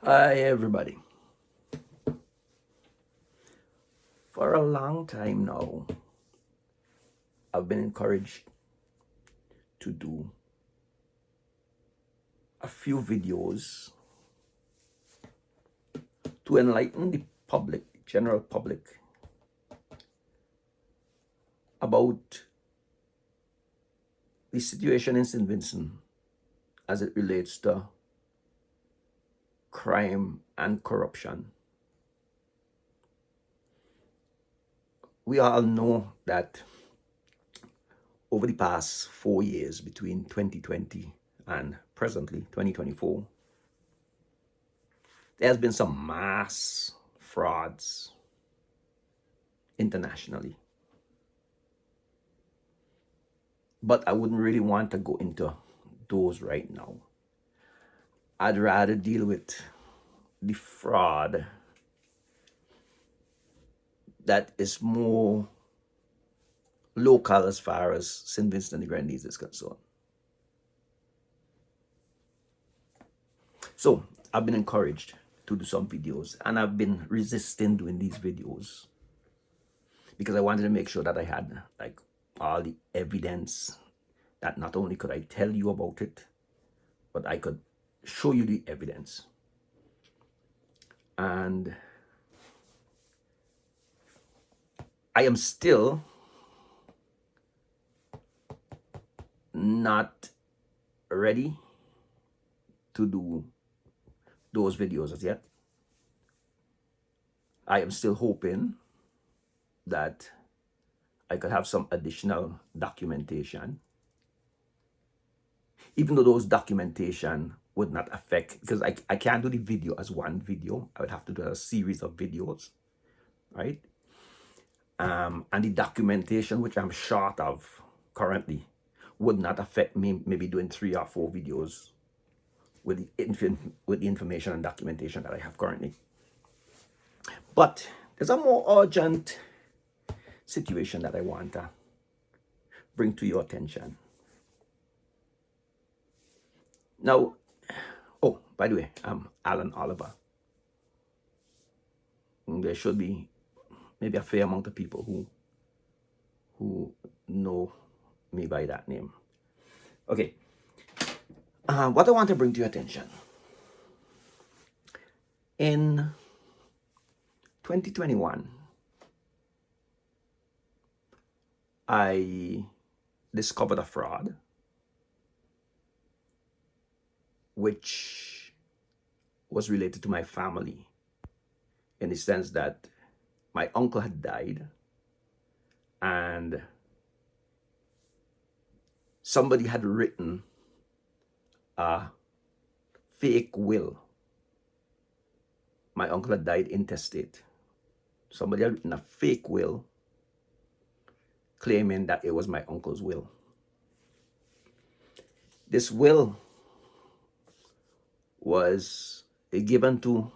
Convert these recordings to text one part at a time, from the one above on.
Hi, everybody. For a long time now, I've been encouraged to do a few videos to enlighten the public, general public, about the situation in St. Vincent as it relates to crime and corruption. We all know that over the past 4 years, between 2020 and presently 2024, there's been some mass frauds internationally. But I wouldn't really want to go into those right now. I'd rather deal with the fraud that is more local as far as St. Vincent and the Grenadines is concerned. So I've been encouraged to do some videos, and I've been resisting doing these videos because I wanted to make sure that I had like all the evidence, that not only could I tell you about it, but I could show you the evidence. And I am still not ready to do those videos as yet. I am still hoping that I could have some additional documentation, even though those documentation would not affect, because I can't do the video as one video. I would have to do a series of videos, right? And the documentation, which I'm short of currently, would not affect me maybe doing 3 or 4 videos with the information and documentation that I have currently. But there's a more urgent situation that I want to bring to your attention. Now, oh, by the way, I'm Alan Oliver. There should be maybe a fair amount of people who know me by that name. Okay. What I want to bring to your attention. In 2021, I discovered a fraud which was related to my family, in the sense that my uncle had died and somebody had written a fake will. My uncle had died intestate. Somebody had written a fake will claiming that it was my uncle's will. This will was given to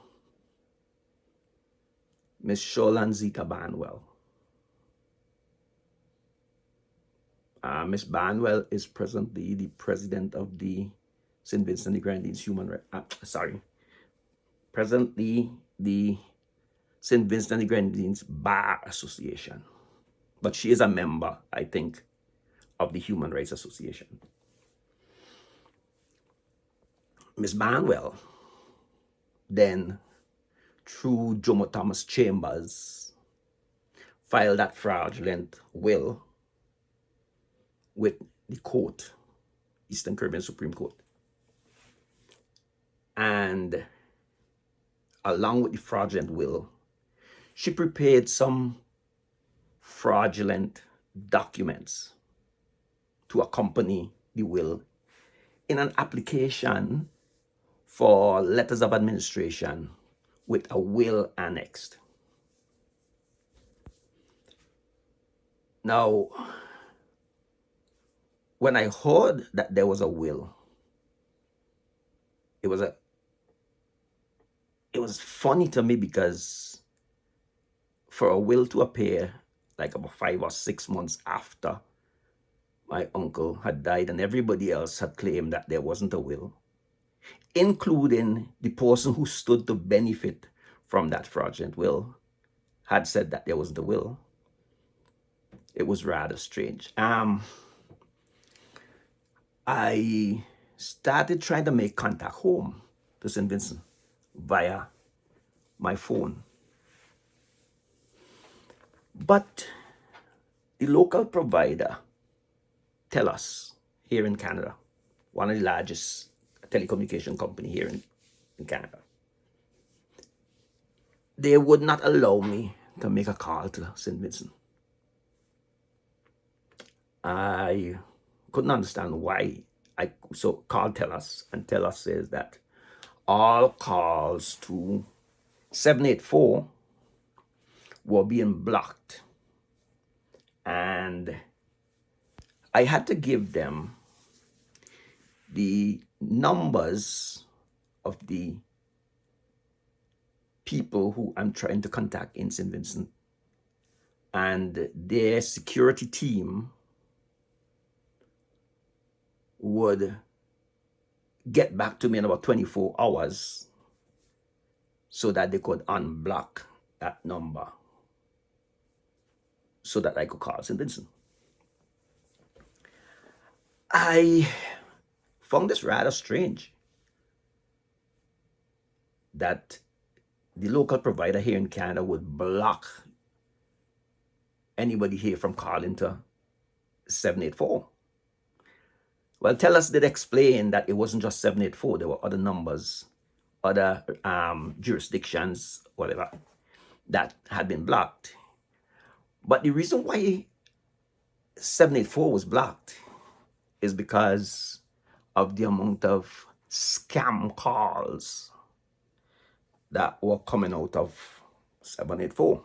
Miss Sholanzita Banwell. Miss Banwell is presently the president of the St. Vincent and the Grenadines presently the St. Vincent and the Grenadines Bar Association. But she is a member, I think, of the Human Rights Association. Miss Banwell then, through Jomo Thomas Chambers, filed that fraudulent will with the court, Eastern Caribbean Supreme Court. And along with the fraudulent will, she prepared some fraudulent documents to accompany the will in an application for letters of administration with a will annexed. Now, when I heard that there was a will, it was funny to me, because for a will to appear like about 5 or 6 months after my uncle had died and everybody else had claimed that there wasn't a will, including the person who stood to benefit from that fraudulent will, had said that there wasn't a will. It was rather strange. I started trying to make contact home to St. Vincent via my phone. But the local provider, TELUS, here in Canada, one of the largest telecommunication company here in Canada, they would not allow me to make a call to St. Vincent. I couldn't understand why. I so called TELUS, and TELUS says that all calls to 784 were being blocked. And I had to give them the numbers of the people who I'm trying to contact in St. Vincent, and their security team would get back to me in about 24 hours so that they could unblock that number so that I could call St. Vincent. I found this rather strange that the local provider here in Canada would block anybody here from calling to 784. Well, TELUS did explain that it wasn't just 784. There were other numbers, other jurisdictions, whatever, that had been blocked. But the reason why 784 was blocked is because of the amount of scam calls that were coming out of 784.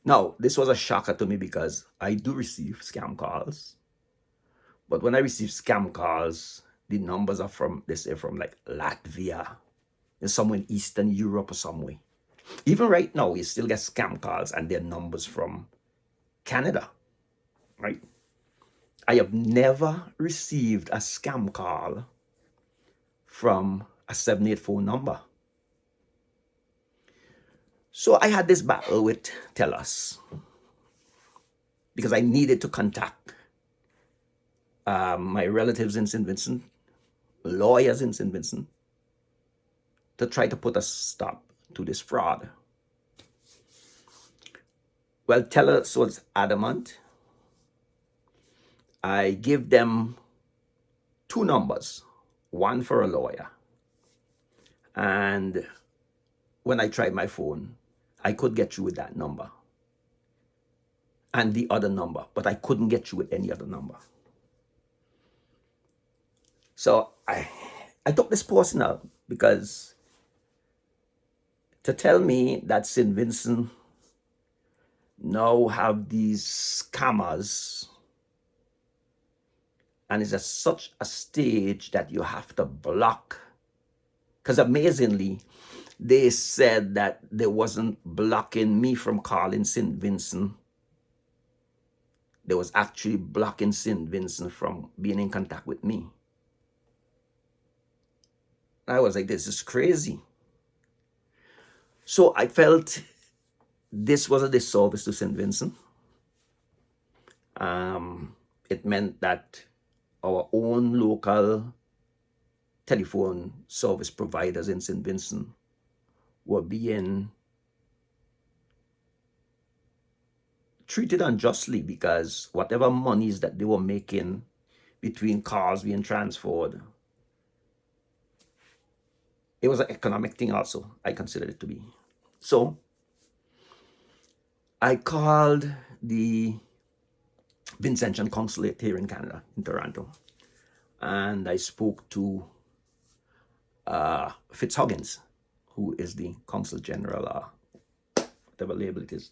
Now, this was a shocker to me because I do receive scam calls. But when I receive scam calls, the numbers are from, they say, from like Latvia, and somewhere in Eastern Europe or somewhere. Even right now, you still get scam calls and their numbers from Canada, right? I have never received a scam call from a 784 number. So I had this battle with TELUS because I needed to contact my relatives in St. Vincent, lawyers in St. Vincent, to try to put a stop to this fraud. Well, TELUS was adamant. I give them two numbers, one for a lawyer. And when I tried my phone, I could get you with that number and the other number, but I couldn't get you with any other number. So I took this personal because to tell me that St. Vincent now have these scammers and it's at such a stage that you have to block, because amazingly, they said that they wasn't blocking me from calling St. Vincent. They was actually blocking St. Vincent from being in contact with me. I was like, this is crazy. So I felt this was a disservice to St. Vincent. It meant that our own local telephone service providers in St. Vincent were being treated unjustly because whatever monies that they were making between calls being transferred, it was an economic thing also, I considered it to be. So I called the Vincentian Consulate here in Canada, in Toronto, and I spoke to Fitzhuggins, who is the Consul General, whatever label it is.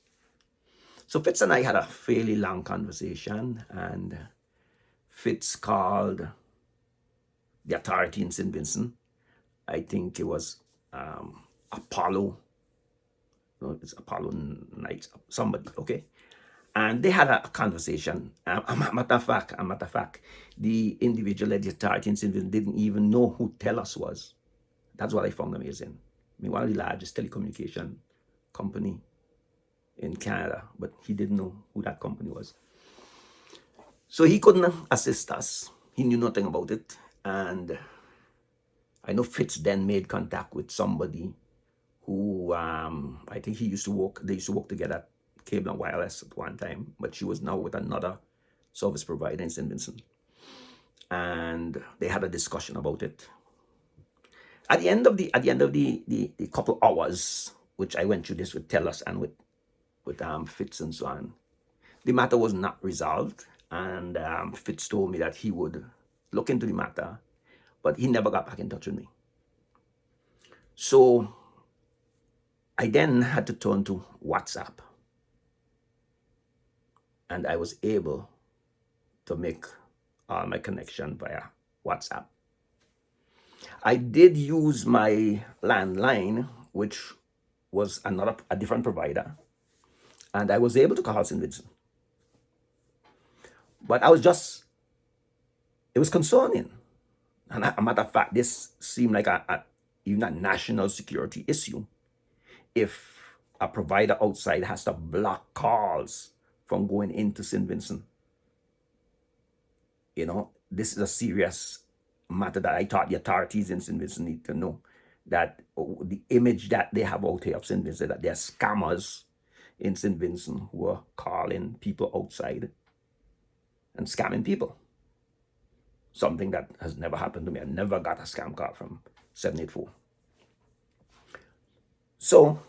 So Fitz and I had a fairly long conversation, and Fitz called the authority in St. Vincent. I think it was Apollo. No, it's Apollo Knights, somebody, okay? And they had a conversation. A matter of fact, the individual at the authority in St. Vincent didn't even know who TELUS was. That's what I found amazing. I mean, one of the largest telecommunication company in Canada, but he didn't know who that company was. So he couldn't assist us. He knew nothing about it. And I know Fitz then made contact with somebody who I think they used to work together at Cable and Wireless at one time, but she was now with another service provider in St. Vincent. And they had a discussion about it. At the end of the couple hours, which I went through this with TELUS and with Fitz and so on, the matter was not resolved. And Fitz told me that he would look into the matter, but he never got back in touch with me. So I then had to turn to WhatsApp. And I was able to make all my connection via WhatsApp. I did use my landline, which was a different provider, and I was able to call St. Vincent. But it was concerning. And a matter of fact, this seemed like even a national security issue. If a provider outside has to block calls from going into St. Vincent, this is a serious matter that I thought the authorities in St. Vincent need to know, that the image that they have out here of St. Vincent, that there are scammers in St. Vincent who are calling people outside and scamming people. Something that has never happened to me. I never got a scam call from 784. So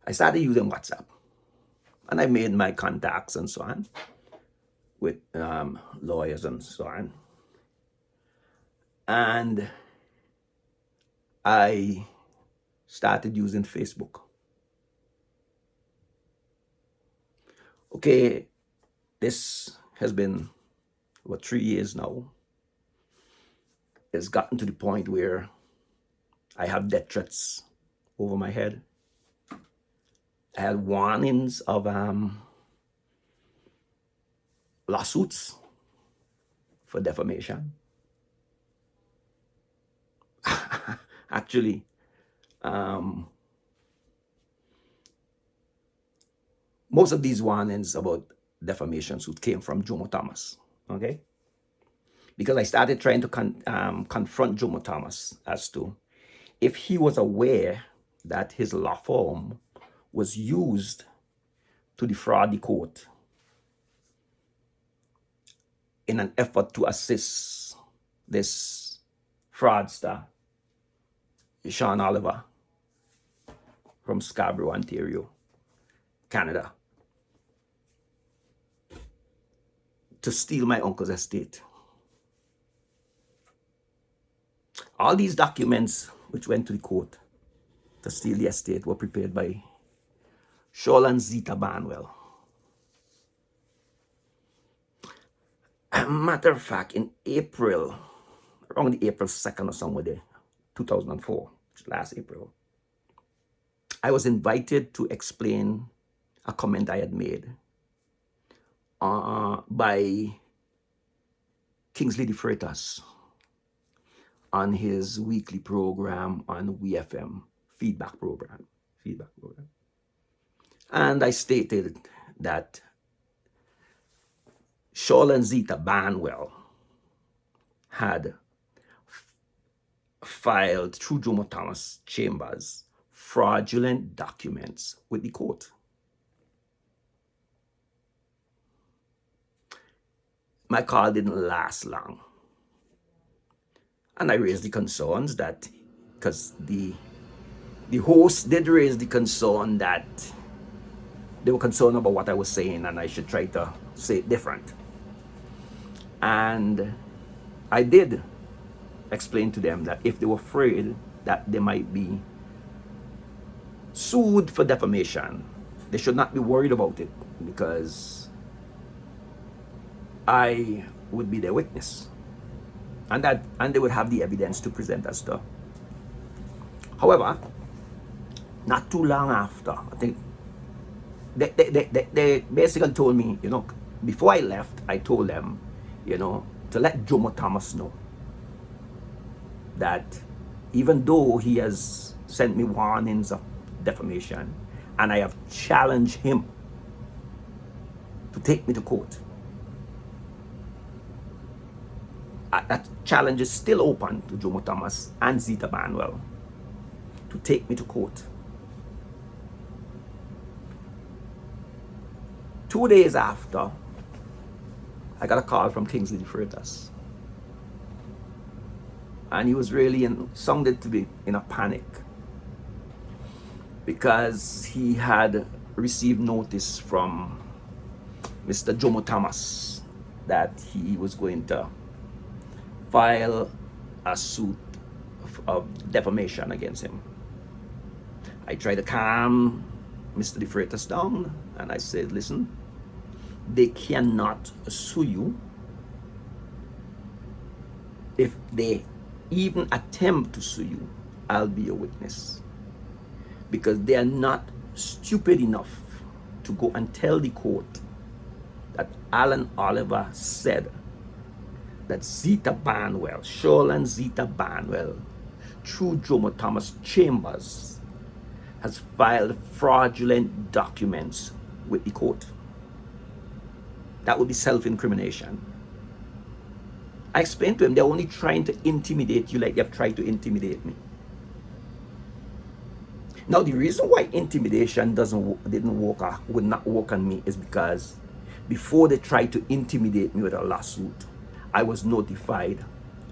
I started using WhatsApp, and I made my contacts and so on with lawyers and so on. And I started using Facebook. Okay, this has been about 3 years now. It's gotten to the point where I have death threats over my head. I had warnings of lawsuits for defamation. Actually, most of these warnings about defamation suit came from Jomo Thomas, okay? Because I started trying to confront Jomo Thomas as to if he was aware that his law firm was used to defraud the court in an effort to assist this fraudster, Sean Oliver, from Scarborough, Ontario, Canada, to steal my uncle's estate. All these documents which went to the court to steal the estate were prepared by Shaul and Zita Barnwell. As a matter of fact, in April, around the April 2nd or somewhere there, 2004, last April, I was invited to explain a comment I had made by Kingsley de Freitas on his weekly program on WFM, feedback program. And I stated that Shaul and Zita Barnwell had filed through Jomo Thomas Chambers fraudulent documents with the court. My call didn't last long. And I raised the concerns that, because the host did raise the concern that they were concerned about what I was saying and I should try to say it different. And I did explain to them that if they were afraid that they might be sued for defamation, they should not be worried about it, because I would be their witness, and they would have the evidence to present as to. However, not too long after, I think They basically told me, before I left, I told them, to let Jomo Thomas know that even though he has sent me warnings of defamation, and I have challenged him to take me to court, that challenge is still open to Jomo Thomas and Zita Banwell to take me to court. 2 days after, I got a call from Kingsley de Freitas. And he was really sounded to be in a panic because he had received notice from Mr. Jomo Thomas that he was going to file a suit of defamation against him. I tried to calm Mr. de Freitas down, and I said, listen, they cannot sue you. If they even attempt to sue you, I'll be a witness. Because they are not stupid enough to go and tell the court that Alan Oliver said that Zita Banwell, Shoreland Zita Banwell, through Jomo Thomas Chambers, has filed fraudulent documents with the court. That would be self-incrimination. I explained to him, they're only trying to intimidate you like they've tried to intimidate me. Now, the reason why intimidation would not work on me is because before they tried to intimidate me with a lawsuit, I was notified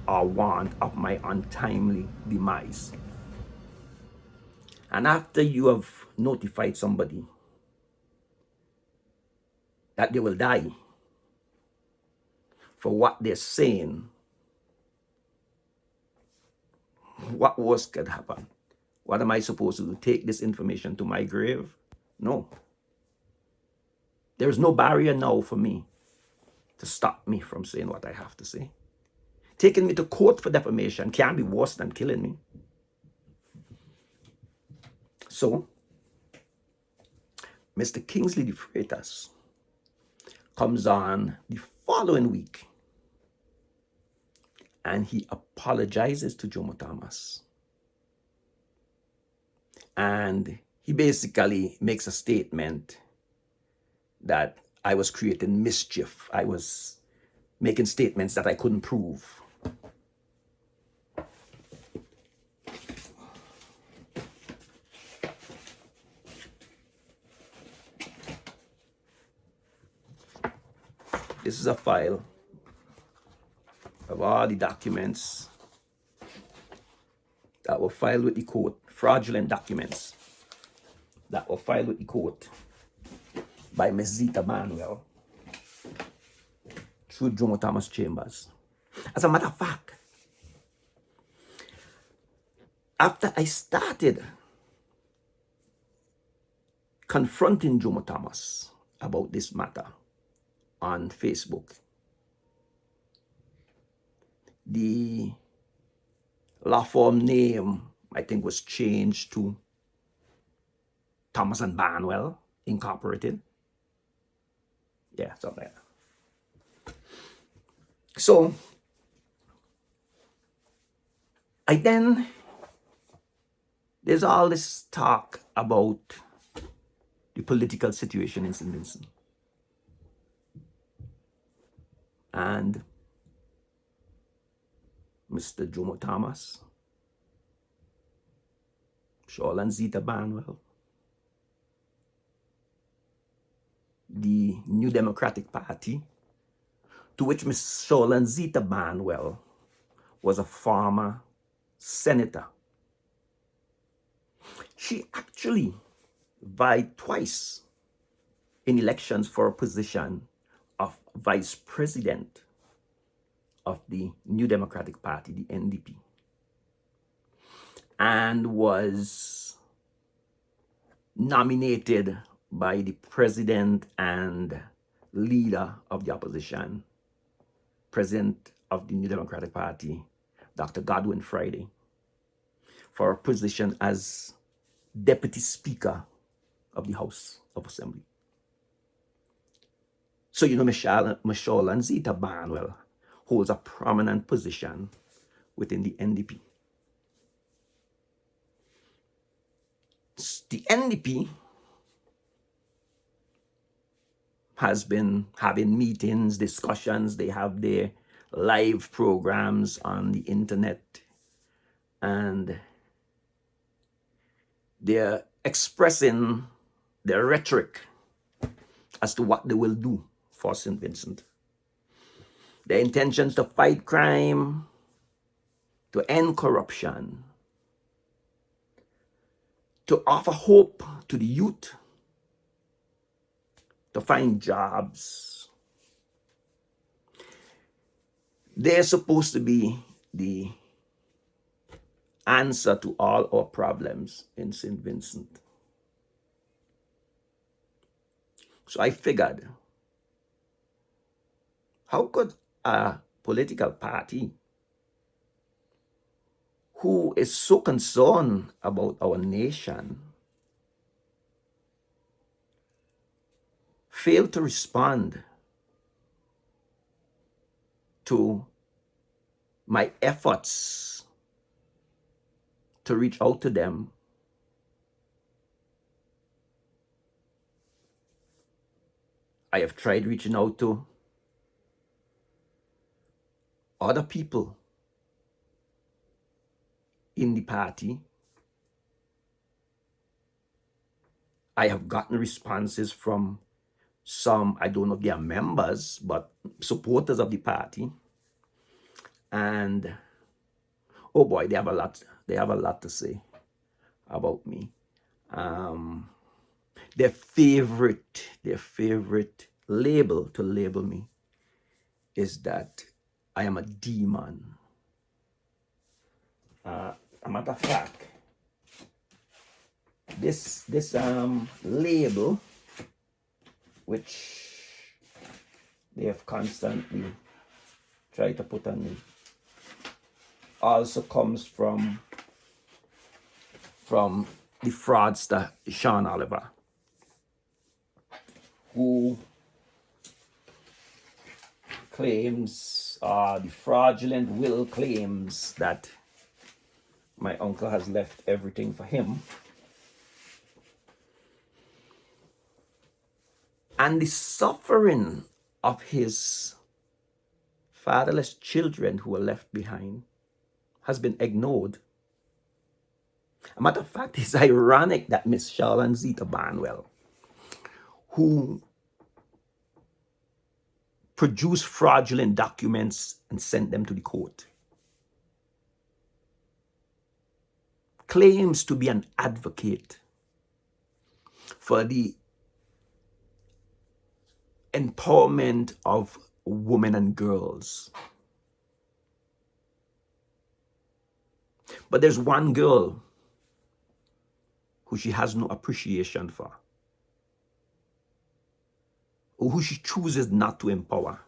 or warned of my untimely demise. And after you have notified somebody that they will die for what they're saying, what worse could happen? What am I supposed to do? Take this information to my grave? No. There's no barrier now for me to stop me from saying what I have to say. Taking me to court for defamation can't be worse than killing me. So, Mr. Kingsley de Freitas comes on the following week and he apologizes to Jomo Thomas. And he basically makes a statement that I was creating mischief. I was making statements that I couldn't prove. This is a file of all the documents that were filed with the court, fraudulent documents that were filed with the court by Ms. Zita Banwell through Jomo Thomas Chambers. As a matter of fact, after I started confronting Jomo Thomas about this matter on Facebook, the law firm name, I think, was changed to Thomas and Banwell Incorporated. Yeah, something like that. So, there's all this talk about the political situation in St. Vincent. And Mr. Jomo Thomas, Shoreland Zita Banwell, the New Democratic Party, to which Ms. Shoreland Zita Banwell was a former senator. She actually vied twice in elections for a position of vice president of the New Democratic Party, the NDP, and was nominated by the president and leader of the opposition, president of the New Democratic Party, Dr. Godwin Friday, for a position as deputy speaker of the House of Assembly. So, you know, Michelle and Zita Barnwell holds a prominent position within the NDP. The NDP has been having meetings, discussions. They have their live programs on the internet, and they're expressing their rhetoric as to what they will do for St. Vincent. Their intentions to fight crime, to end corruption, to offer hope to the youth, to find jobs. They're supposed to be the answer to all our problems in St. Vincent. So I figured, how could a political party who is so concerned about our nation fail to respond to my efforts to reach out to them? I have tried reaching out to other people in the party. I have gotten responses from some, I don't know if they are members, but supporters of the party. And oh boy, they have a lot to say about me. Their favorite label to label me is that I am a demon. A matter of fact, this label, which they have constantly tried to put on me, also comes from the fraudster Sean Oliver, who claims, the fraudulent will claims that my uncle has left everything for him. And the suffering of his fatherless children who were left behind has been ignored. A matter of fact, it's ironic that Miss Charlotte Zita Barnwell, who produced fraudulent documents and sent them to the court, claims to be an advocate for the empowerment of women and girls. But there's one girl who she has no appreciation for, who she chooses not to empower,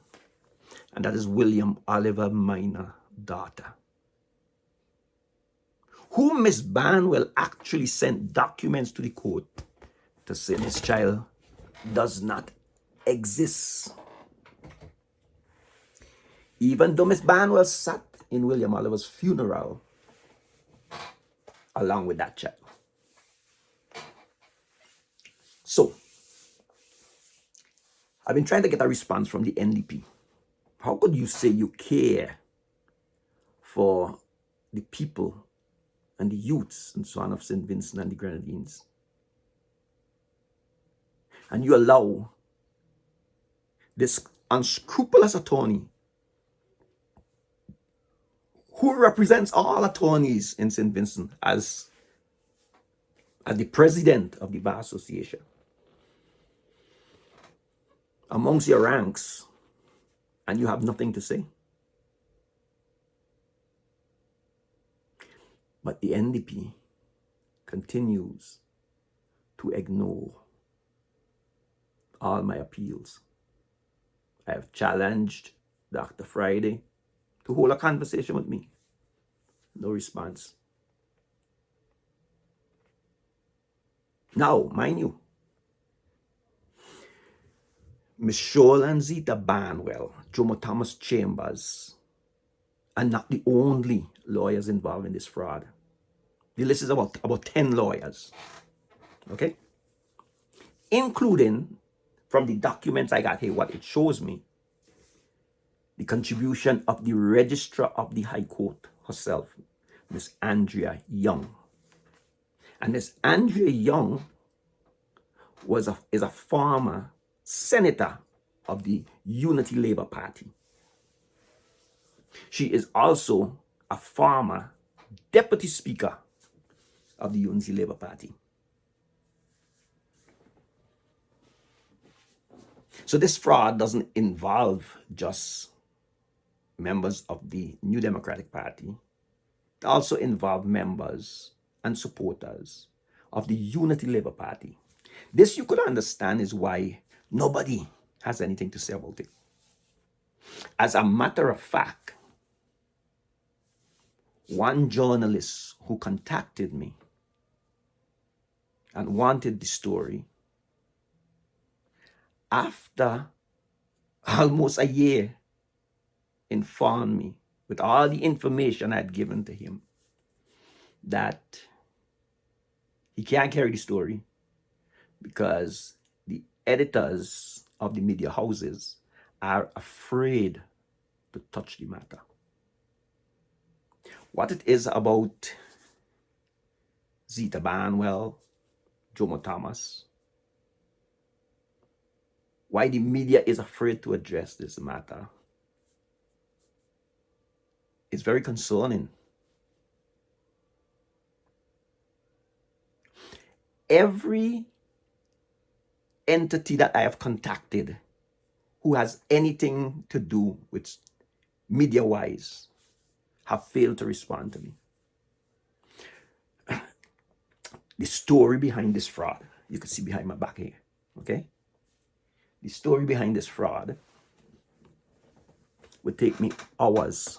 and that is William Oliver Minor daughter, who Miss Barnwell actually sent documents to the court to say this child does not exist. Even though Miss Barnwell sat in William Oliver's funeral along with that child. So, I've been trying to get a response from the NDP. How could you say you care for the people and the youths and so on of St. Vincent and the Grenadines, and you allow this unscrupulous attorney, who represents all attorneys in St. Vincent as the president of the Bar Association, amongst your ranks, and you have nothing to say? But the NDP continues to ignore all my appeals. I have challenged Dr. Friday to hold a conversation with me. No response. Now, mind you, Michelle and Zita Barnwell, Jomo Thomas Chambers are not the only lawyers involved in this fraud. The list is about 10 lawyers, okay? Including, from the documents I got here, what it shows me, the contribution of the Registrar of the High Court herself, Miss Andrea Young. And Miss Andrea Young is a former senator of the Unity Labour Party. She is also a former deputy speaker of the Unity Labour Party. So this fraud doesn't involve just members of the New Democratic Party. It also involves members and supporters of the Unity Labour Party. This you could understand is why nobody has anything to say about it. As a matter of fact, one journalist who contacted me and wanted the story, after almost a year, informed me with all the information I had given to him that he can't carry the story because the editors of the media houses are afraid to touch the matter. What it is about Zita Barnwell, Jomo Thomas, why the media is afraid to address this matter, is very concerning. Every entity that I have contacted who has anything to do with media-wise have failed to respond to me. The story behind this fraud, you can see behind my back here, okay? The story behind this fraud would take me hours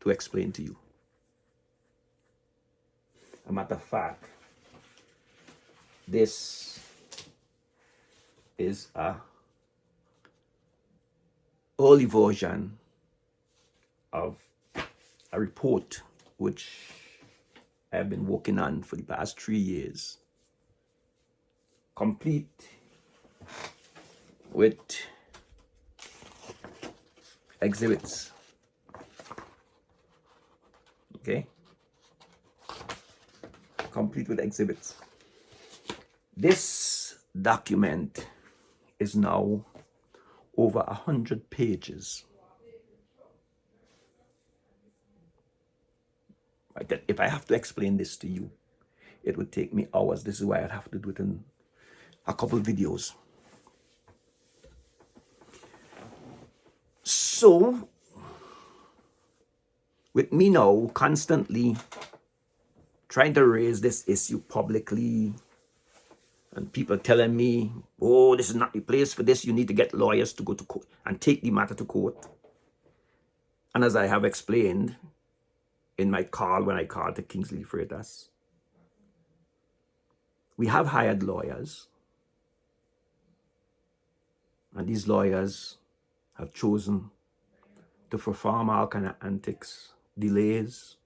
to explain to you. A matter of fact, this is a early version of a report which I have been working on for the past 3 years, complete with exhibits. Okay, complete with exhibits. This document is now over 100 pages. Right? If I have to explain this to you, it would take me hours. This is why I'd have to do it in a couple videos. So, with me now constantly trying to raise this issue publicly, and people telling me, oh, this is not the place for this, you need to get lawyers to go to court and take the matter to court. And as I have explained in my call, when I called to Kingsley Freitas, we have hired lawyers, and these lawyers have chosen to perform all kind of antics, delays.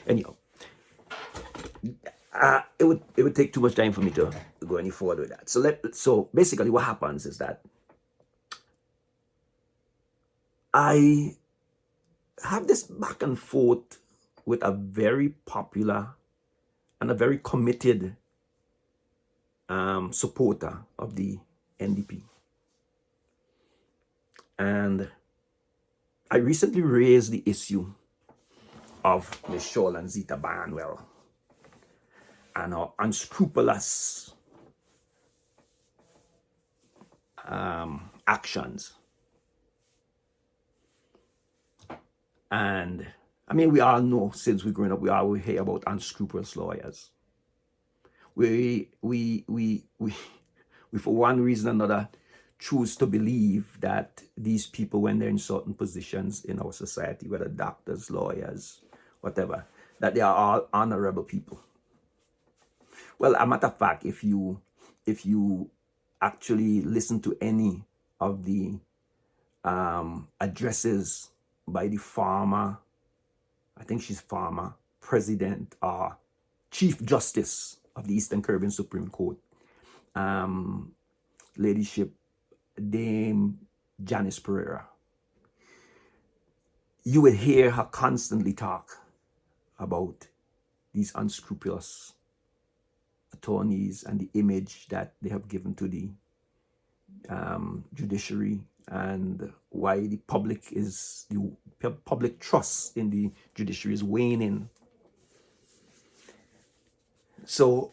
Anyhow, it would take too much time for me to go any further with that. So basically, what happens is that I have this back and forth with a very popular and a very committed supporter of the NDP. And I recently raised the issue of Michelle and Zita Barnwell and her unscrupulous actions. And I mean, we all know since we're growing up, we always hear about unscrupulous lawyers. We for one reason or another choose to believe that these people, when they're in certain positions in our society, whether doctors, lawyers, whatever, that they are all honorable people. Well, a matter of fact, if you actually listen to any of the addresses by the former, I think she's former president or chief justice of the Eastern Caribbean Supreme Court, ladyship Dame Janice Pereira, you would hear her constantly talk about these unscrupulous attorneys and the image that they have given to the judiciary, and why the public trust in the judiciary is waning. So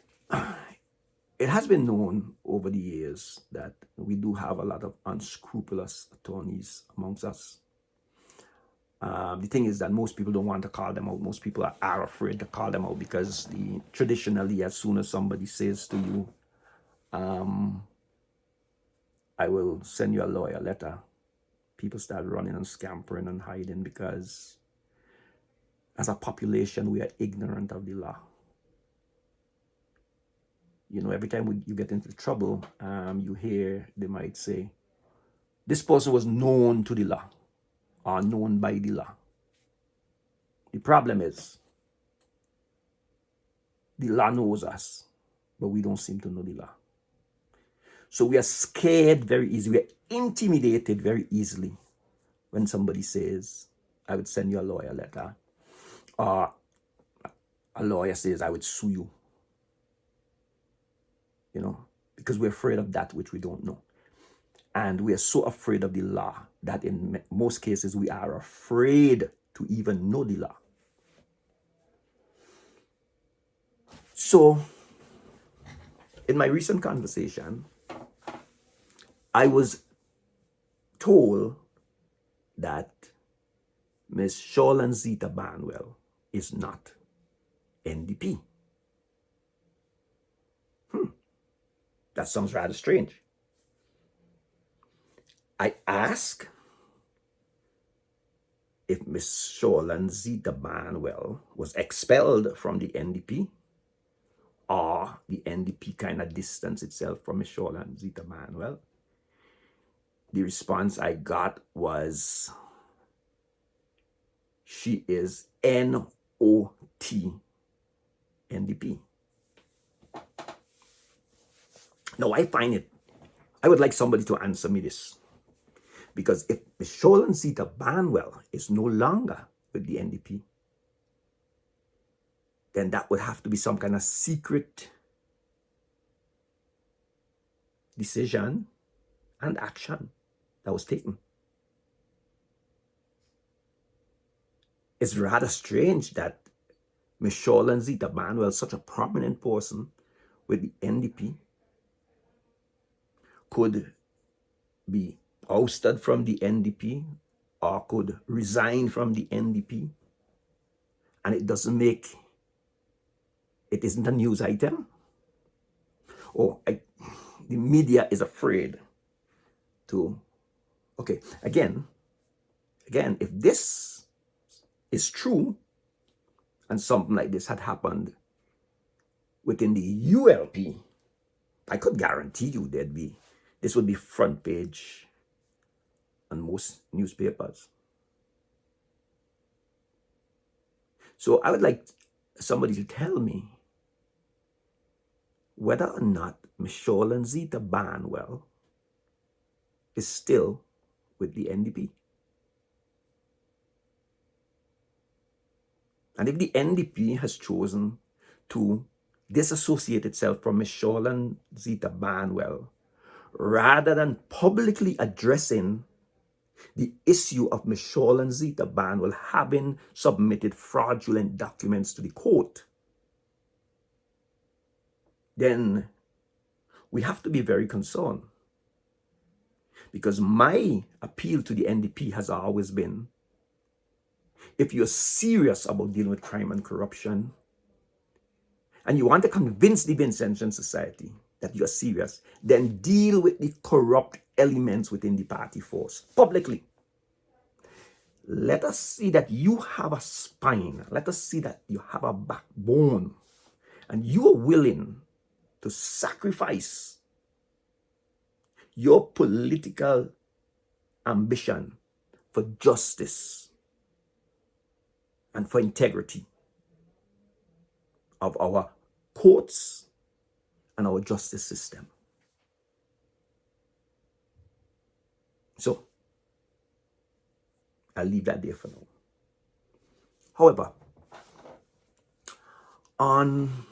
it has been known over the years that we do have a lot of unscrupulous attorneys amongst us. The thing is that most people don't want to call them out. Most people are afraid to call them out because traditionally, as soon as somebody says to you, I will send you a lawyer letter, people start running and scampering and hiding, because as a population, we are ignorant of the law. You know, every time you get into trouble, you hear they might say, this person was known to the law or known by the law. The problem is, the law knows us, but we don't seem to know the law. So we are scared very easily. We are intimidated very easily when somebody says, I would send you a lawyer letter, or a lawyer says, I would sue you. You know, because we're afraid of that which we don't know. And we are so afraid of the law that in most cases we are afraid to even know the law. So in my recent conversation, I was told that Ms. Sholan Zita Barnwell is not NDP. That sounds rather strange. I asked if Ms. Sholan Zita Barnwell was expelled from the NDP, or the NDP kind of distanced itself from Ms. Sholan Zita Barnwell. The response I got was, she is NOT NDP. Now, I would like somebody to answer me this. Because if Ms. Sholan Zita Barnwell is no longer with the NDP, then that would have to be some kind of secret decision and action that was taken. It's rather strange that Ms. Sholan Zita Barnwell, such a prominent person with the NDP, could be ousted from the NDP or could resign from the NDP, and it isn't a news item. The media is afraid to, okay, again, if this is true and something like this had happened within the ULP, I could guarantee you this would be front page on most newspapers. So I would like somebody to tell me whether or not Ms. Sholan Zita Barnwell is still with the NDP. And if the NDP has chosen to disassociate itself from Ms. Sholan Zita Barnwell, rather than publicly addressing the issue of Ms. Sholan Zita Barnwell having submitted fraudulent documents to the court, then we have to be very concerned. Because my appeal to the NDP has always been, if you're serious about dealing with crime and corruption, and you want to convince the Vincentian Society that you're serious, then deal with the corrupt elements within the party force publicly. Let us see that you have a spine. Let us see that you have a backbone. And you are willing to sacrifice your political ambition for justice and for integrity of our courts and our justice system. So I'll leave that there for now. However, on,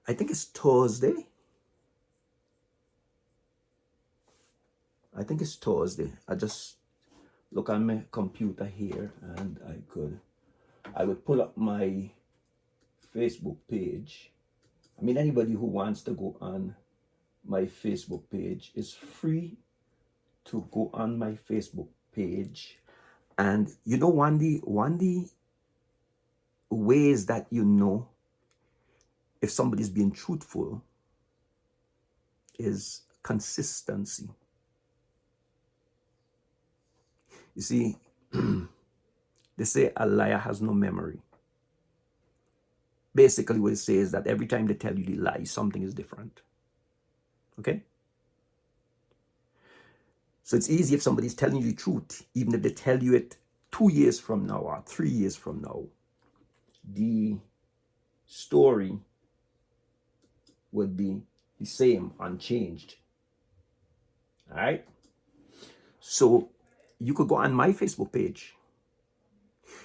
I think it's Thursday. I just look on my computer here, and I would pull up my Facebook page. I mean, anybody who wants to go on my Facebook page is free to go on my Facebook page. And you know, one of the ways that you know if somebody's being truthful is consistency. You see, they say a liar has no memory. Basically, what it says is that every time they tell you the lie, something is different. Okay? So it's easy if somebody's telling you the truth, even if they tell you it 2 years from now or 3 years from now, the story would be the same, unchanged. All right? So you could go on my Facebook page.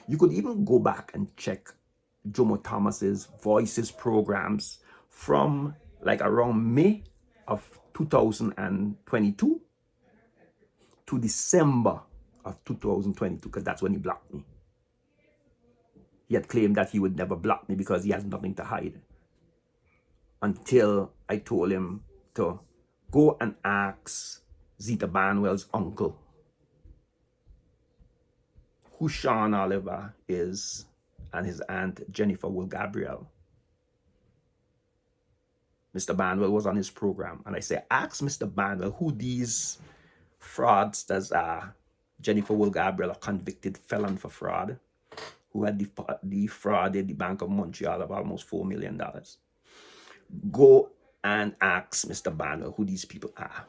You could even go back and check Jomo Thomas's Voices programs from like around May of 2022 to December of 2022, because that's when he blocked me. He had claimed that he would never block me because he has nothing to hide, until I told him to go and ask Zita Barnwell's uncle who Sean Oliver is, and his aunt Jennifer Will Gabriel. Mr. Barnwell was on his program, and I said, ask Mr. Barnwell who these fraudsters are. Jennifer Will Gabriel, a convicted felon for fraud, who had defrauded the Bank of Montreal of almost $4 million. Go and ask Mr. Barnwell who these people are.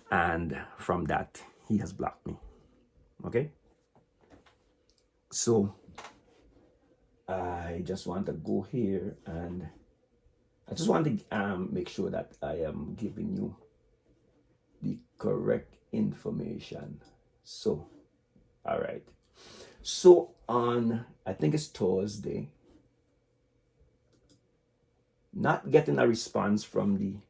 And from that, he has blocked me. Okay? So I just want to go here, and I just want to make sure that I am giving you the correct information. So, all right. So on, I think it's Thursday, not getting a response from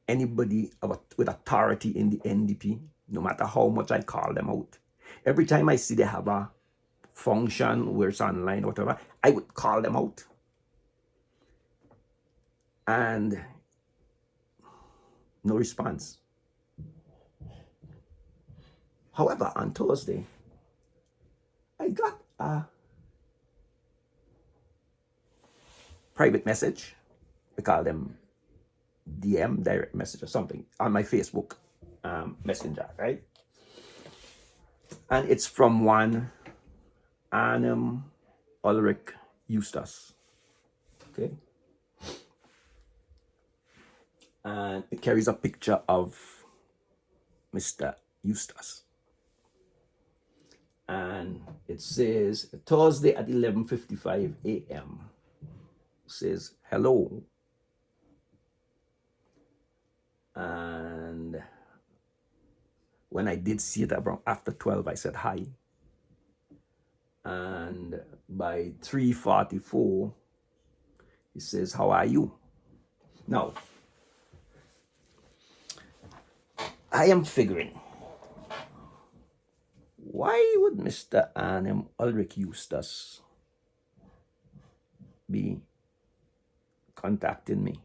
anybody with authority in the NDP, no matter how much I call them out. Every time I see they have a function where it's online or whatever, I would call them out. And no response. However, on Thursday, I got a private message. We call them DM, direct message or something, on my Facebook messenger, right? And it's from one Arnhem Ulrich Eustace. Okay? And it carries a picture of Mr. Eustace. And it says, Thursday at 11:55 a.m. It says, hello. And when I did see it around after 12, I said hi. And by 3:44, he says, how are you? Now, I am figuring, why would Mr. Arnhem Ulrich Eustace be contacting me?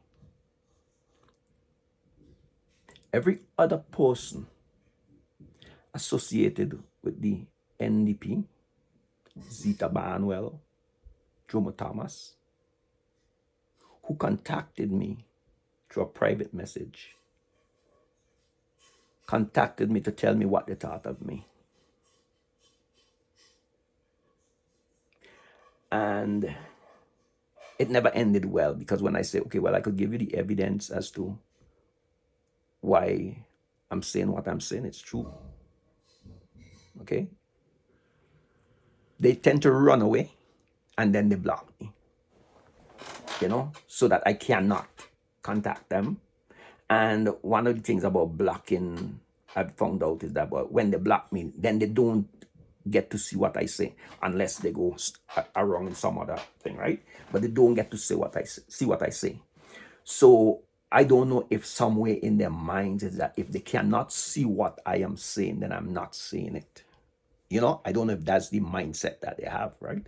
Every other person associated with the NDP, Zita Barnwell, Jomo Thomas, who contacted me through a private message, contacted me to tell me what they thought of me. And it never ended well, because when I say, okay, well, I could give you the evidence as to why I'm saying what I'm saying, it's true. Okay? They tend to run away and then they block me, so that I cannot contact them. And one of the things about blocking I've found out is that when they block me, then they don't get to see what I say unless they go around in some other thing, right? But they don't get to see what I say. So I don't know if somewhere in their minds is that if they cannot see what I am saying, then I'm not saying it. I don't know if that's the mindset that they have, right?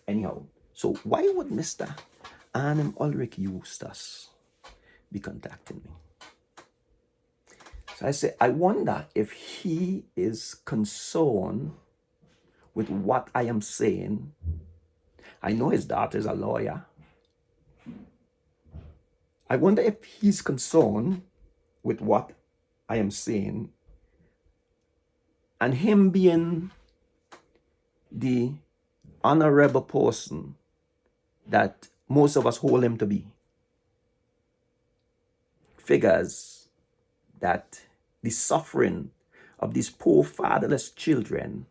Anyhow, so why would Mr. Arnhem Ulrich Eustace be contacting me? So I say, I wonder if he is concerned with what I am saying. I know his daughter is a lawyer. I wonder if he's concerned with what I am saying, and him being the honorable person that most of us hold him to be, figures that the suffering of these poor fatherless children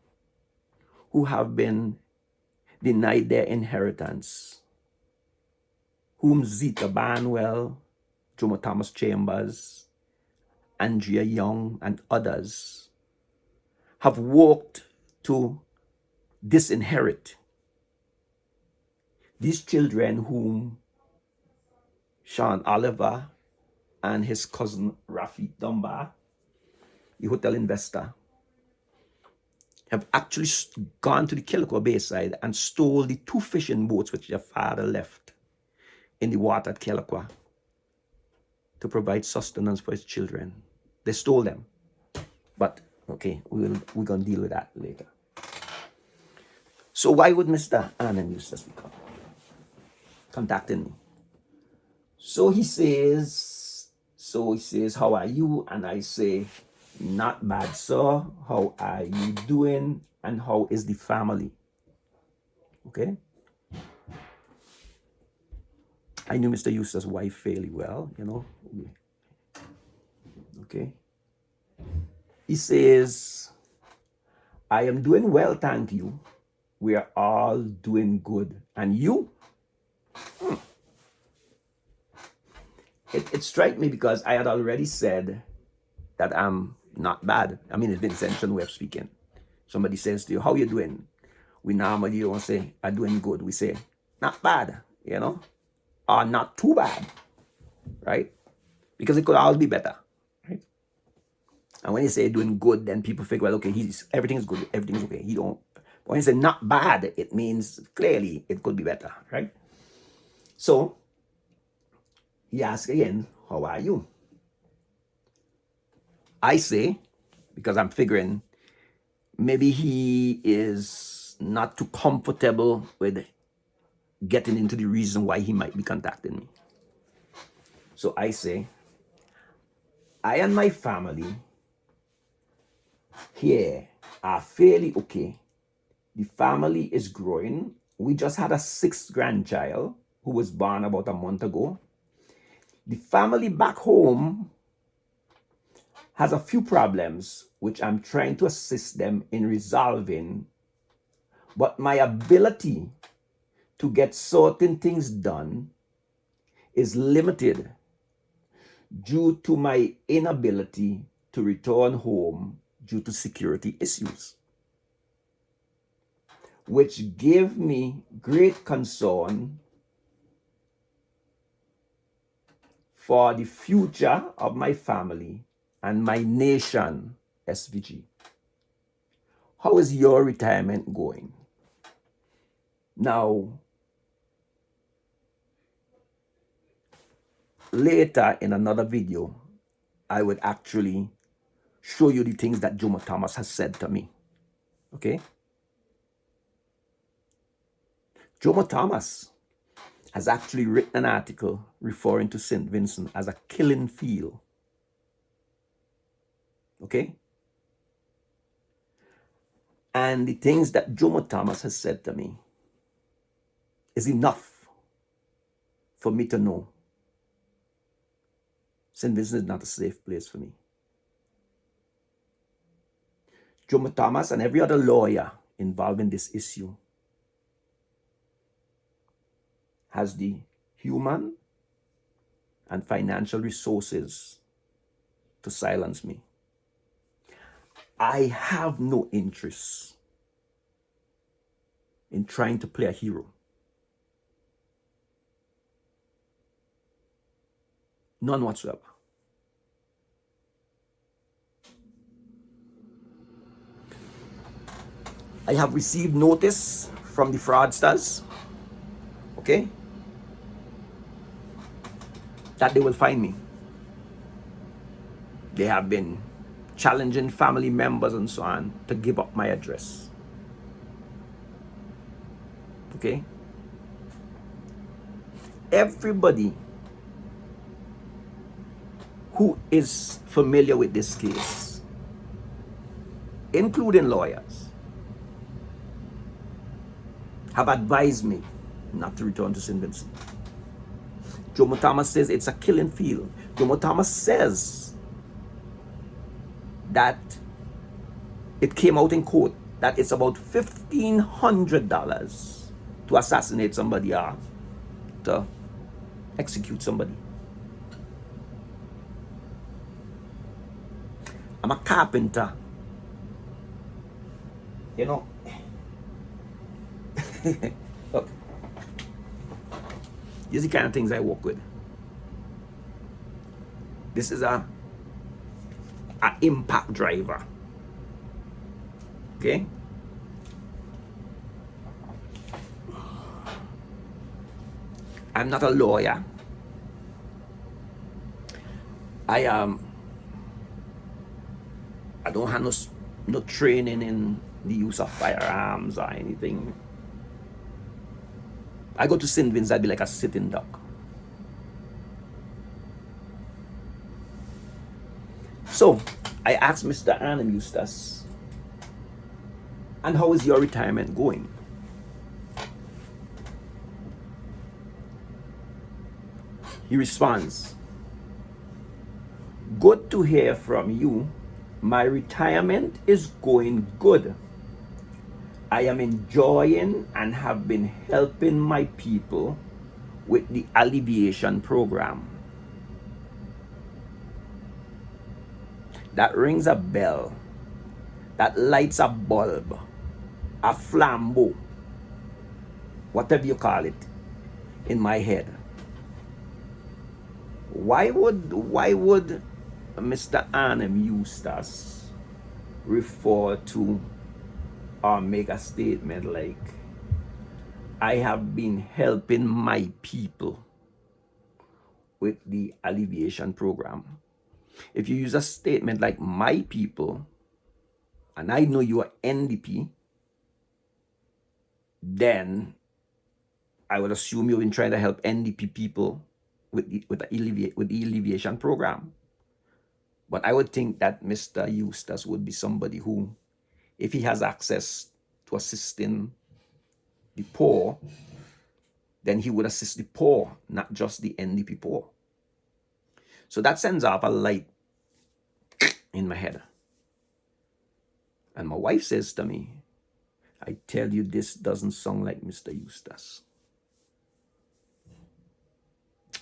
who have been denied their inheritance, whom Zita Barnwell, Jomo Thomas Chambers, Andrea Young, and others have worked to disinherit. These children whom Sean Oliver and his cousin Rafi Dunbar, the hotel investor, have actually gone to the Killico Bayside and stole the 2 fishing boats which their father left in the water at Killico to provide sustenance for his children. They stole them. But okay, we're going to deal with that later. So why would Mr. Arnhem Eustace be contacting me? So he says, how are you? And I say, not bad, sir. How are you doing? And how is the family? Okay. I knew Mr. Eustace's wife fairly well, Okay. He says, I am doing well, thank you. We are all doing good. And you? It struck me because I had already said that I'm not bad. I mean, it's the intentional way of speaking. Somebody says to you, how you doing? We normally don't say, I'm doing good. We say, not bad, or not too bad, right? Because it could always be better, right? And when you say doing good, then people think, well, okay, everything is good, everything's okay. When you say not bad, it means clearly it could be better, right? So he asks again, how are you? I say, because I'm figuring maybe he is not too comfortable with getting into the reason why he might be contacting me. So I say, I and my family here are fairly okay. The family is growing. We just had a 6th grandchild who was born about a month ago. The family back home has a few problems which I'm trying to assist them in resolving, but my ability to get certain things done is limited due to my inability to return home due to security issues, which give me great concern for the future of my family and my nation, SVG. How is your retirement going? Now, later in another video, I would actually show you the things that Jomo Thomas has said to me. Okay? Jomo Thomas has actually written an article referring to St. Vincent as a killing field. Okay? And the things that Jomo Thomas has said to me is enough for me to know St. Vincent is not a safe place for me. Jomo Thomas and every other lawyer involved in this issue has the human and financial resources to silence me. I have no interest in trying to play a hero. None whatsoever. I have received notice from the fraudsters, okay, that they will find me. They have been challenging family members and so on to give up my address. Okay? Everybody who is familiar with this case, including lawyers, have advised me not to return to St. Vincent. Jomo Thomas says it's a killing field. Jomo Thomas says that it came out in court that it's about $1,500 to assassinate somebody or to execute somebody. I'm a carpenter. You know, look, these are the kind of things I work with. This is a impact driver. Okay? I'm not a lawyer. I don't have no training in the use of firearms or anything. I go to St. Vincent, I'd be like a sitting duck. So I asked Mr. Arnhem Eustace, and how is your retirement going? He responds, good to hear from you. My retirement is going good. I am enjoying and have been helping my people with the alleviation program. That rings a bell. That lights a bulb, a flambeau, whatever you call it, in my head. Why would Mr. Arnhem Eustace refer to or make a statement like, I have been helping my people with the alleviation program? If you use a statement like my people, and I know you are NDP, then I would assume you've been trying to help NDP people with the alleviation program. But I would think that Mr. Eustace would be somebody who, if he has access to assisting the poor, then he would assist the poor, not just the NDP poor. So that sends off a light in my head. And my wife says to me, I tell you, this doesn't sound like Mr. Eustace.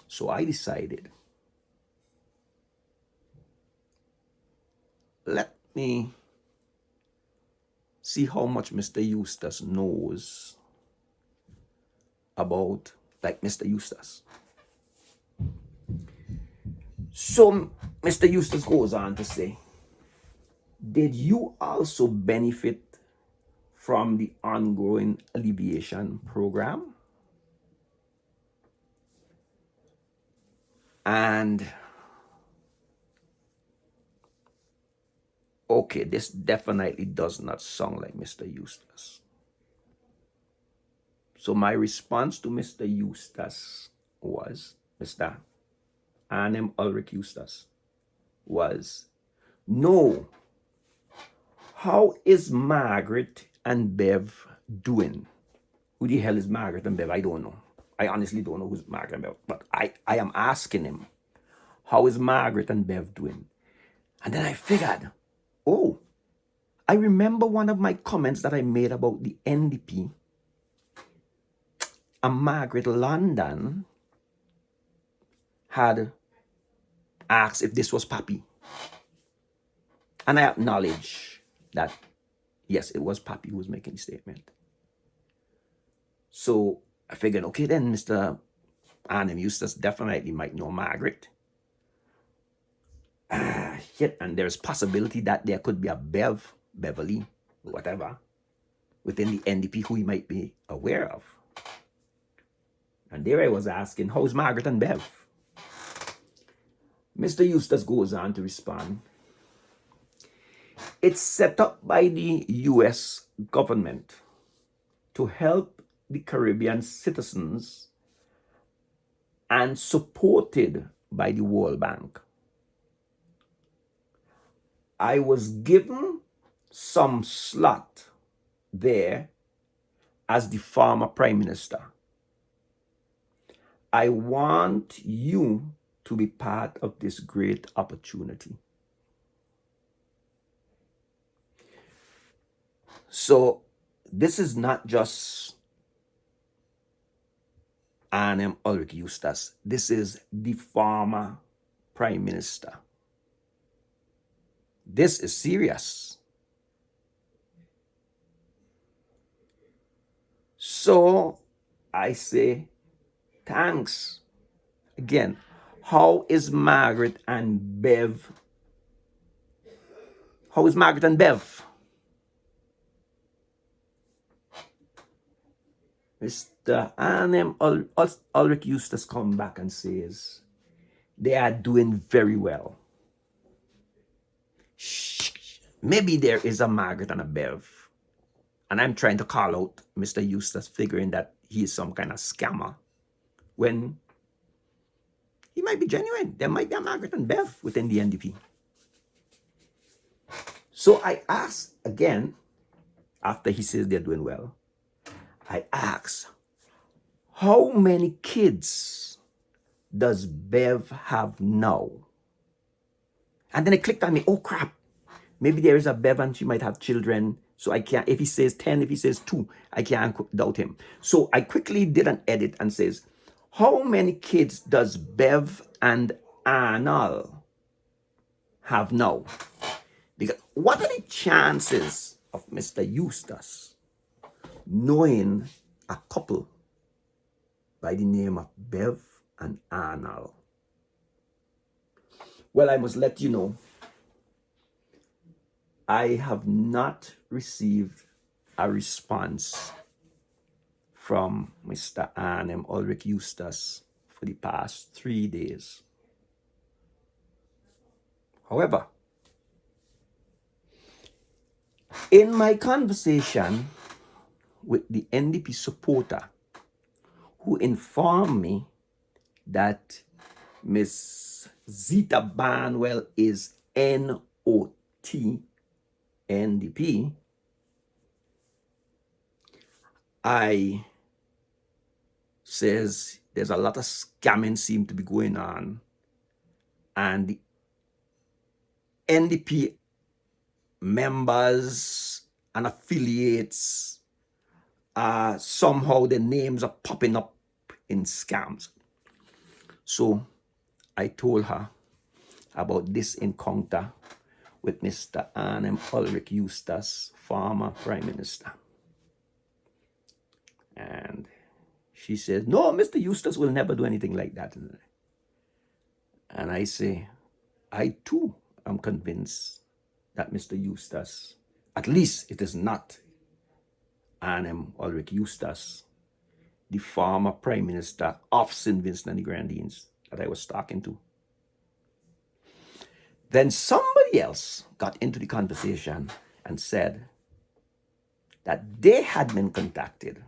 So I decided, let me see how much Mr. Eustace knows about, like, Mr. Eustace. So Mr. Eustace goes on to say, did you also benefit from the ongoing alleviation program? And okay, this definitely does not sound like Mr. Eustace. So my response to Mr. Eustace was, Mr. Arnhem Ulrich Eustace, was, no. How is Margaret and Bev doing? Who the hell is Margaret and Bev? I don't know. I honestly don't know who's Margaret and Bev, but I am asking him, how is Margaret and Bev doing? And then I figured, oh, I remember one of my comments that I made about the NDP, and Margaret London had asked if this was Pappy. And I acknowledge that, yes, it was Pappy who was making the statement. So I figured, okay, then Mr. Arnhem Eustace definitely might know Margaret. Yet, and there's possibility that there could be a Beverly, whatever, within the NDP who he might be aware of. And there I was asking, how's Margaret and Bev? Mr. Eustace goes on to respond, it's set up by the US government to help the Caribbean citizens and supported by the World Bank. I was given some slot there as the former Prime Minister. I want you to be part of this great opportunity. So this is not just Arnhem Ulrich Eustace. This is the former Prime Minister. This is serious. So I say, thanks. Again, how is Margaret and Bev? How is Margaret and Bev? Mr. Arnhem Ulrich Eustace come back and says, they are doing very well. Maybe there is a Margaret and a Bev. And I'm trying to call out Mr. Eustace, figuring that he is some kind of scammer, when he might be genuine. There might be a Margaret and Bev within the NDP. So I asked again, after he says they're doing well, I asked, how many kids does Bev have now? And then it clicked on me, oh crap, maybe there is a Bev and she might have children. So I can't, if he says 10, if he says 2, I can't doubt him. So I quickly did an edit and says, how many kids does Bev and Arnold have now? Because what are the chances of Mr. Eustace knowing a couple by the name of Bev and Arnold? Well, I must let you know, I have not received a response from Mr. Arnhem Ulrich Eustace for the past 3 days. However, in my conversation with the NDP supporter who informed me that Miss Zita Barnwell is NOT NDP, I says there's a lot of scamming seem to be going on, and the NDP members and affiliates somehow their names are popping up in scams. So I told her about this encounter with Mr. Arnhem Ulrich Eustace, former Prime Minister. And she says, no, Mr. Eustace will never do anything like that. And I say, I too am convinced that Mr. Eustace, at least it is not Arnhem Ulrich Eustace, the former Prime Minister of St. Vincent and the Grenadines that I was talking to. Then somebody else got into the conversation and said that they had been contacted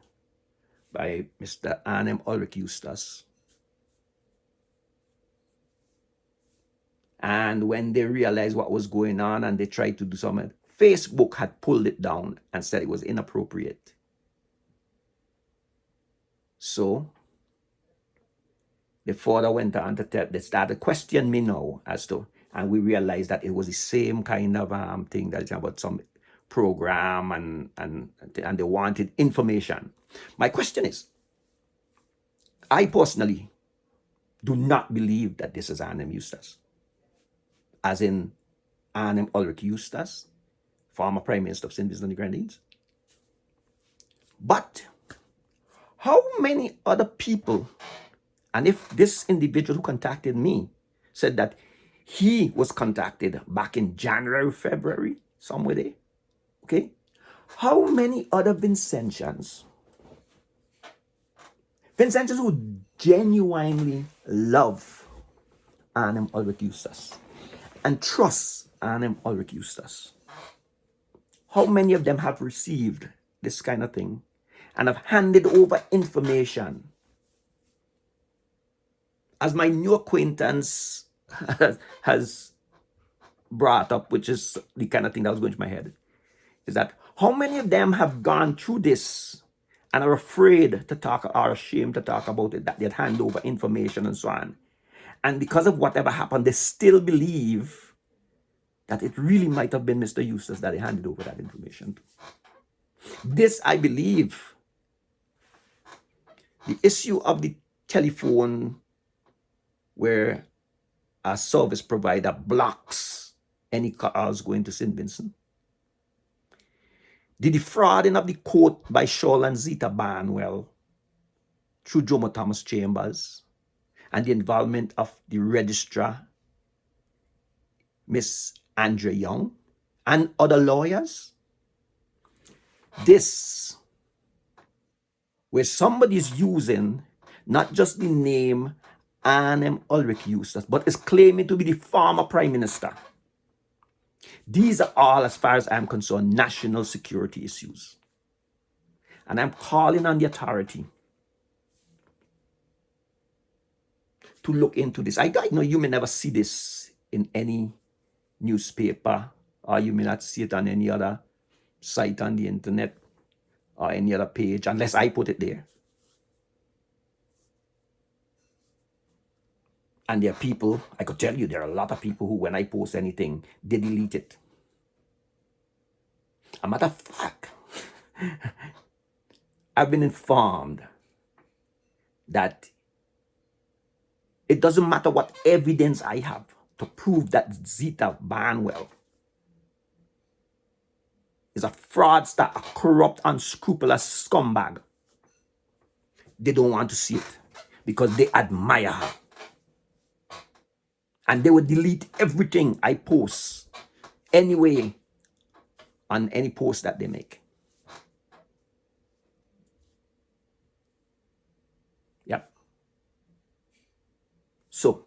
by Mr. Arnhem Ulrich Eustace. And when they realized what was going on and they tried to do something, Facebook had pulled it down and said it was inappropriate. So The father went on to tell, they started questioning me now as to, and we realized that it was the same kind of thing that's about some program and they wanted information. My question is, I personally do not believe that this is Arnhem Eustace, as in Arnhem Ulrich Eustace, former Prime Minister of St. Vincent and the Grenadines. But how many other people, and if this individual who contacted me said that he was contacted back in January, February, somewhere there, okay? How many other Vincentians who genuinely love Arnhem Ulrich Eustace and trust Arnhem Ulrich Eustace, how many of them have received this kind of thing and have handed over information? As my new acquaintance has brought up, which is the kind of thing that was going through my head, is that how many of them have gone through this and are afraid to talk or ashamed to talk about it, that they'd hand over information and so on. And because of whatever happened, they still believe that it really might have been Mr. Eustace that they handed over that information to. This, I believe, the issue of the telephone where a service provider blocks any calls going to St. Vincent, the defrauding of the court by Shawl and Zita Barnwell through Jomo Thomas Chambers, and the involvement of the registrar, Miss Andrea Young, and other lawyers. This, where somebody's using not just the name Arnhem Ulrich Eustace, but is claiming to be the former Prime Minister. These are all, as far as I'm concerned, national security issues. And I'm calling on the authority to look into this. I know you may never see this in any newspaper, or you may not see it on any other site on the internet or any other page, unless I put it there. And there are people, I could tell you, there are a lot of people who, when I post anything, they delete it. A matter of fact, I've been informed that it doesn't matter what evidence I have to prove that Zita Barnwell is a fraudster, a corrupt, unscrupulous scumbag. They don't want to see it because they admire her. And they will delete everything I post anyway on any post that they make. Yep. So,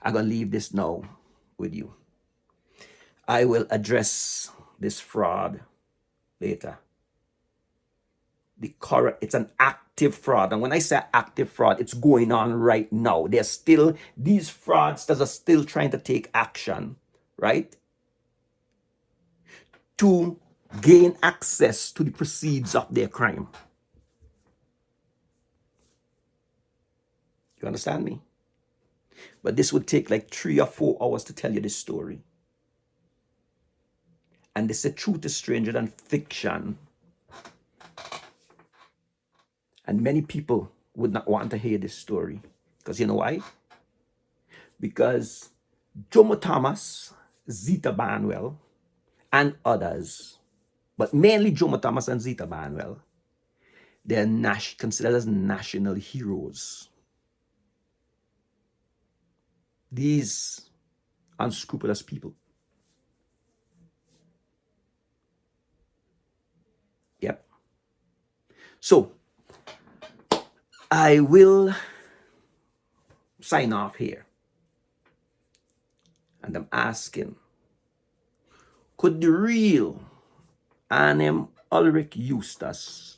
I'm going to leave this now with you. I will address this fraud later. It's an active fraud. And when I say active fraud, it's going on right now. These fraudsters are still trying to take action, right? To gain access to the proceeds of their crime. You understand me? But this would take like 3 or 4 hours to tell you this story. And they say truth is stranger than fiction. And many people would not want to hear this story. Because you know why? Because Jomo Thomas, Zita Barnwell, and others, but mainly Jomo Thomas and Zita Barnwell, they're considered as national heroes. These unscrupulous people. Yep. So, I will sign off here. And I'm asking, could the real Arnhem Ulrich Eustace,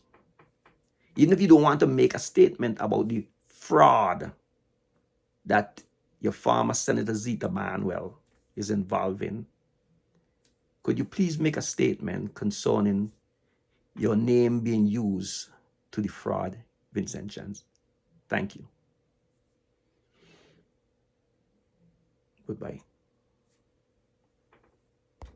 even if you don't want to make a statement about the fraud that your former Senator Zita Barnwell is involved in, could you please make a statement concerning your name being used to defraud Vincentians? Thank you. Goodbye.